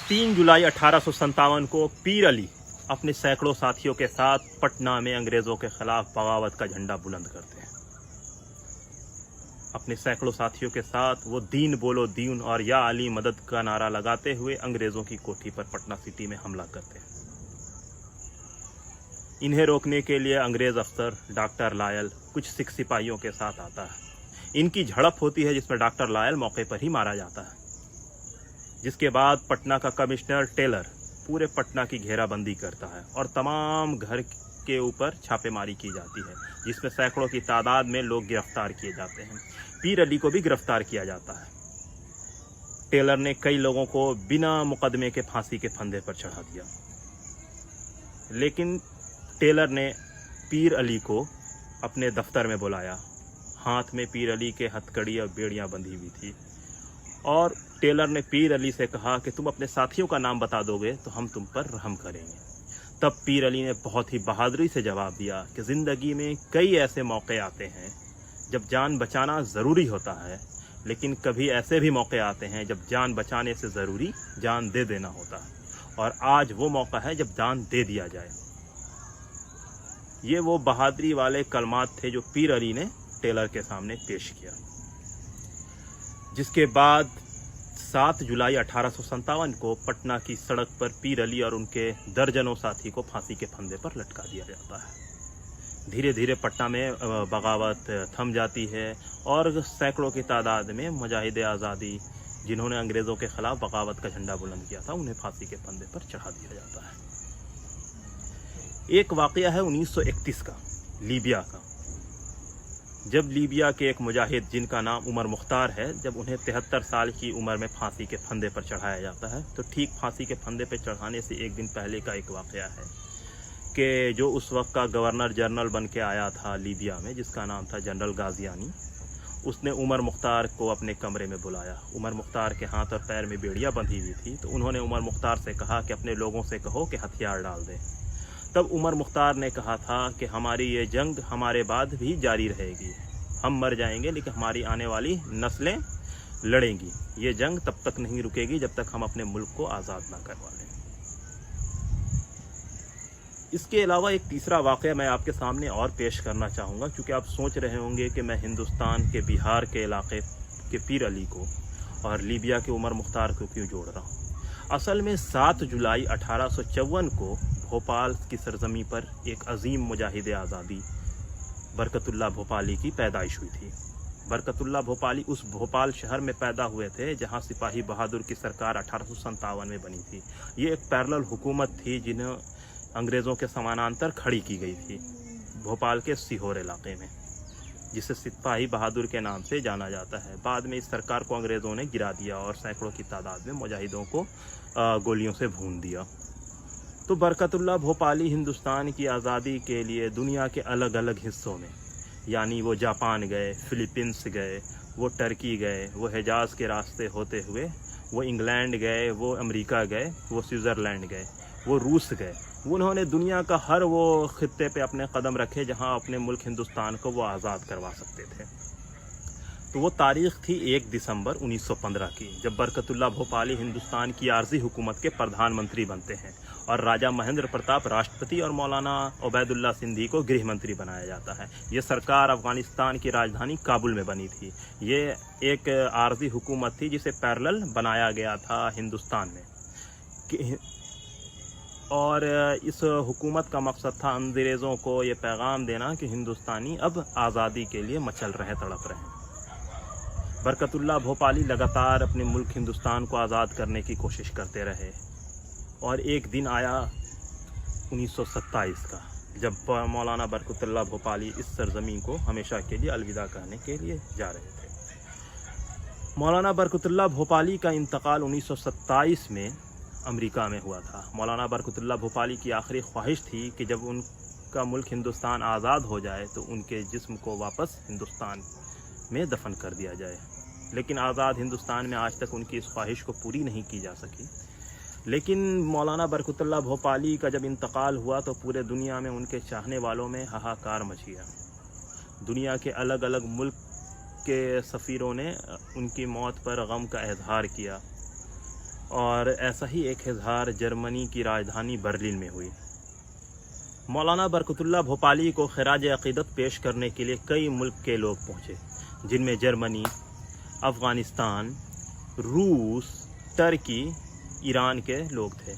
3 जुलाई 1857 को पीर अली अपने सैकड़ों साथियों के साथ पटना में अंग्रेजों के खिलाफ बगावत का झंडा बुलंद करते हैं। अपने सैकड़ों साथियों के साथ वो दीन बोलो दीन और या अली मदद का नारा लगाते हुए अंग्रेजों की कोठी पर पटना सिटी में हमला करते हैं। इन्हें रोकने के लिए अंग्रेज अफसर डॉक्टर लायल कुछ सिख सिपाहियों के साथ आता है। इनकी झड़प होती है जिसमें डॉक्टर लायल मौके पर ही मारा जाता है, जिसके बाद पटना का कमिश्नर टेलर पूरे पटना की घेराबंदी करता है और तमाम घर के ऊपर छापेमारी की जाती है, जिसमें सैकड़ों की तादाद में लोग गिरफ्तार किए जाते हैं। पीर अली को भी गिरफ्तार किया जाता है। टेलर ने कई लोगों को बिना मुकदमे के फांसी के फंदे पर चढ़ा दिया, लेकिन टेलर ने पीर अली को अपने दफ्तर में बुलाया। हाथ में पीर अली के हथकड़ी और बेड़ियां बंधी हुई थी और टेलर ने पीर अली से कहा कि तुम अपने साथियों का नाम बता दोगे तो हम तुम पर रहम करेंगे। तब पीर अली ने बहुत ही बहादुरी से जवाब दिया कि ज़िंदगी में कई ऐसे मौके आते हैं जब जान बचाना ज़रूरी होता है, लेकिन कभी ऐसे भी मौके आते हैं जब जान बचाने से ज़रूरी जान दे देना होता है, और आज वो मौका है जब जान दे दिया जाए। ये वो बहादुरी वाले कलमात थे जो पीर अली ने टेलर के सामने पेश किया। जिसके बाद 7 जुलाई 1857 को पटना की सड़क पर पीर अली और उनके दर्जनों साथी को फांसी के फंदे पर लटका दिया जाता है। धीरे धीरे पटना में बगावत थम जाती है और सैकड़ों की तादाद में मुजाहिदे आज़ादी जिन्होंने अंग्रेज़ों के खिलाफ बगावत का झंडा बुलंद किया था, उन्हें फांसी के फंदे पर चढ़ा दिया जाता है। एक वाक़या है 1931 का, लीबिया का, जब लीबिया के एक मुजाहिद जिनका नाम उमर मुख्तार है, जब उन्हें 73 साल की उम्र में फांसी के फंदे पर चढ़ाया जाता है, तो ठीक फांसी के फंदे पर चढ़ाने से एक दिन पहले का एक वाक़या है कि जो उस वक्त का गवर्नर जनरल बन के आया था लीबिया में, जिसका नाम था जनरल गाजियानी, उसने उमर मुख्तार को अपने कमरे में बुलाया। उमर मुख्तार के हाथ और पैर में बेड़ियाँ बंधी हुई थी, तो उन्होंने उमर मुख्तार से कहा कि अपने लोगों से कहो कि हथियार डाल दें। तब उमर मुख्तार ने कहा था कि हमारी ये जंग हमारे बाद भी जारी रहेगी, हम मर जाएंगे लेकिन हमारी आने वाली नस्लें लड़ेंगी। ये जंग तब तक नहीं रुकेगी जब तक हम अपने मुल्क को आज़ाद ना करवा लें। इसके अलावा एक तीसरा वाक़या मैं आपके सामने और पेश करना चाहूँगा, क्योंकि आप सोच रहे होंगे कि मैं हिंदुस्तान के बिहार के इलाके के पीर अली को और लीबिया के उमर मुख्तार को क्यों जोड़ रहा हूँ। असल में 7 जुलाई 1854 को भोपाल की सरजमी पर एक अजीम मुजाहिद आज़ादी बरकतुल्लाह भोपाली की पैदाइश हुई थी। बरकतुल्लाह भोपाली उस भोपाल शहर में पैदा हुए थे जहां सिपाही बहादुर की सरकार 1857 में बनी थी। ये एक पैरेलल हुकूमत थी जिन्हें अंग्रेज़ों के समानांतर खड़ी की गई थी भोपाल के सीहोर इलाके में, जिसे सिपाही बहादुर के नाम से जाना जाता है। बाद में इस सरकार को अंग्रेज़ों ने गिरा दिया और सैकड़ों की तादाद में मुजाहिदों को गोलियों से भून दिया। तो बरकतुल्लाह भोपाली हिंदुस्तान की आज़ादी के लिए दुनिया के अलग अलग हिस्सों में, यानी वो जापान गए, फिलीपींस गए, वो टर्की गए, वो हिजाज़ के रास्ते होते हुए वो इंग्लैंड गए, वो अमेरिका गए, वो स्विट्ज़रलैंड गए, वो रूस गए। उन्होंने दुनिया का हर वो खित्ते पे अपने कदम रखे जहाँ अपने मुल्क हिंदुस्तान को वो आज़ाद करवा सकते थे। तो वो तारीख़ थी 1 दिसंबर 1915 की, जब बरकतुल्लाह भोपाली हिंदुस्तान की आर्जी हुकूमत के प्रधानमंत्री बनते हैं और राजा महेंद्र प्रताप राष्ट्रपति और मौलाना उबैदुल्ला सिंधी को गृह मंत्री बनाया जाता है। ये सरकार अफ़गानिस्तान की राजधानी काबुल में बनी थी। ये एक आर्जी हुकूमत थी जिसे पैरेलल बनाया गया था हिंदुस्तान में, और इस हुकूमत का मकसद था अंग्रेज़ों को ये पैगाम देना कि हिंदुस्तानी अब आज़ादी के लिए मचल रहे, तड़प रहे हैं। बरकतुल्लाह भोपाली लगातार अपने मुल्क हिंदुस्तान को आज़ाद करने की कोशिश करते रहे, और एक दिन आया 1927 का, जब मौलाना बरकतुल्लाह भोपाली इस सरजमीन को हमेशा के लिए अलविदा कहने के लिए जा रहे थे। मौलाना बरकतुल्लाह भोपाली का इंतकाल 1927 में अमेरिका में हुआ था। मौलाना बरकतुल्लाह भोपाली की आखिरी ख्वाहिश थी कि जब उनका मुल्क हिंदुस्तान आज़ाद हो जाए तो उनके जिस्म को वापस हिंदुस्तान में दफन कर दिया जाए, लेकिन आज़ाद हिंदुस्तान में आज तक उनकी इस ख्वाहिश को पूरी नहीं की जा सकी। लेकिन मौलाना बरकतुल्लाह भोपाली का जब इंतकाल हुआ तो पूरे दुनिया में उनके चाहने वालों में हाहाकार मच गया। दुनिया के अलग अलग मुल्क के सफ़ीरों ने उनकी मौत पर गम का इजहार किया और ऐसा ही एक इजहार जर्मनी की राजधानी बर्लिन में हुई। मौलाना बरकतुल्लाह भोपाली को खिराज अक़ीदत पेश करने के लिए कई मुल्क के लोग पहुँचे, जिनमें जर्मनी, अफ़गानिस्तान, रूस, टर्की, ईरान के लोग थे।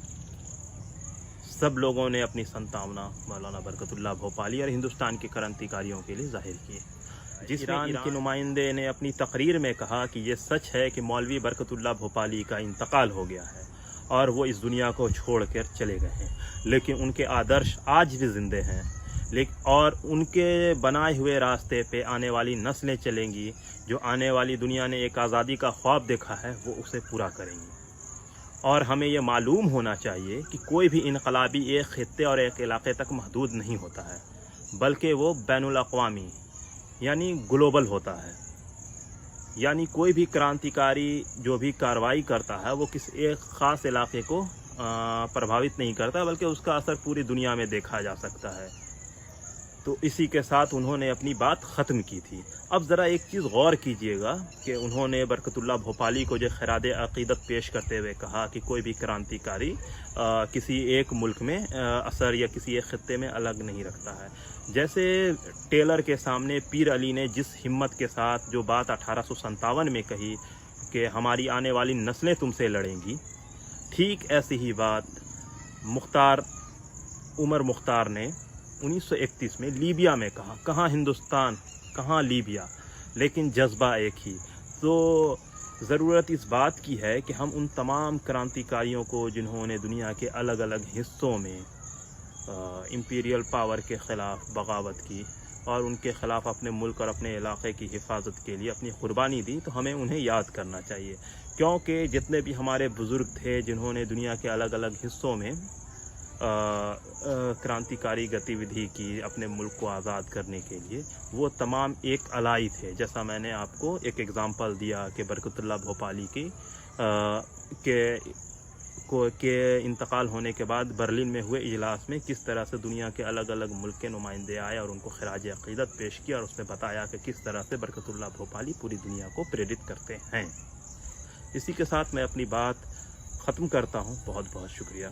सब लोगों ने अपनी संतावना मौलाना बरकतुल्लाह भोपाली और हिंदुस्तान के क्रांतिकारियों के लिए जाहिर की, जिसमें ईरान के नुमाइंदे ने अपनी तकरीर में कहा कि ये सच है कि मौलवी बरकतुल्लाह भोपाली का इंतकाल हो गया है और वो इस दुनिया को छोड़कर चले गए हैं, लेकिन उनके आदर्श आज भी ज़िंदे हैं, और उनके बनाए हुए रास्ते पे आने वाली नस्लें चलेंगी। जो आने वाली दुनिया ने एक आज़ादी का ख्वाब देखा है वो उसे पूरा करेंगी। और हमें ये मालूम होना चाहिए कि कोई भी इनकलाबी एक खित्ते और एक इलाके तक महदूद नहीं होता है, बल्कि वो बैनुल अक़वामी यानी ग्लोबल होता है। यानी कोई भी क्रांतिकारी जो भी कार्रवाई करता है वो किसी एक ख़ास इलाके को प्रभावित नहीं करता, बल्कि उसका असर पूरी दुनिया में देखा जा सकता है। तो इसी के साथ उन्होंने अपनी बात ख़त्म की थी। अब ज़रा एक चीज़ गौर कीजिएगा कि उन्होंने बरकतुल्लाह भोपाली को जो खिराज अक़ीदत पेश करते हुए कहा कि कोई भी क्रांतिकारी किसी एक मुल्क में असर या किसी एक खित्ते में अलग नहीं रखता है। जैसे टेलर के सामने पीर अली ने जिस हिम्मत के साथ जो बात 1857 में कही कि हमारी आने वाली नस्लें तुमसे लड़ेंगी, ठीक ऐसी ही बात उमर मुख्तार ने 1931 में लीबिया में कहा। कहाँ हिंदुस्तान, कहाँ लीबिया, लेकिन जज्बा एक ही। तो ज़रूरत इस बात की है कि हम उन तमाम क्रांतिकारियों को जिन्होंने दुनिया के अलग अलग हिस्सों में इम्पीरियल पावर के ख़िलाफ़ बगावत की और उनके ख़िलाफ़ अपने मुल्क और अपने इलाके की हिफाजत के लिए अपनी क़ुरबानी दी, तो हमें उन्हें याद करना चाहिए। क्योंकि जितने भी हमारे बुज़ुर्ग थे जिन्होंने दुनिया के अलग अलग हिस्सों में क्रांतिकारी गतिविधि की अपने मुल्क को आज़ाद करने के लिए, वो तमाम एक अलाई थे। जैसा मैंने आपको एक एग्ज़ाम्पल दिया कि बरकतुल्लाह भोपाली के इंतकाल होने के बाद बर्लिन में हुए इजलास में किस तरह से दुनिया के अलग अलग मुल्क के नुमाइंदे आए और उनको खिराज अक़ीदत पेश किया और उसमें बताया कि किस तरह से बरकतुल्लाह भोपाली पूरी दुनिया को प्रेरित करते हैं। इसी के साथ मैं अपनी बात ख़त्म करता हूँ। बहुत बहुत शुक्रिया।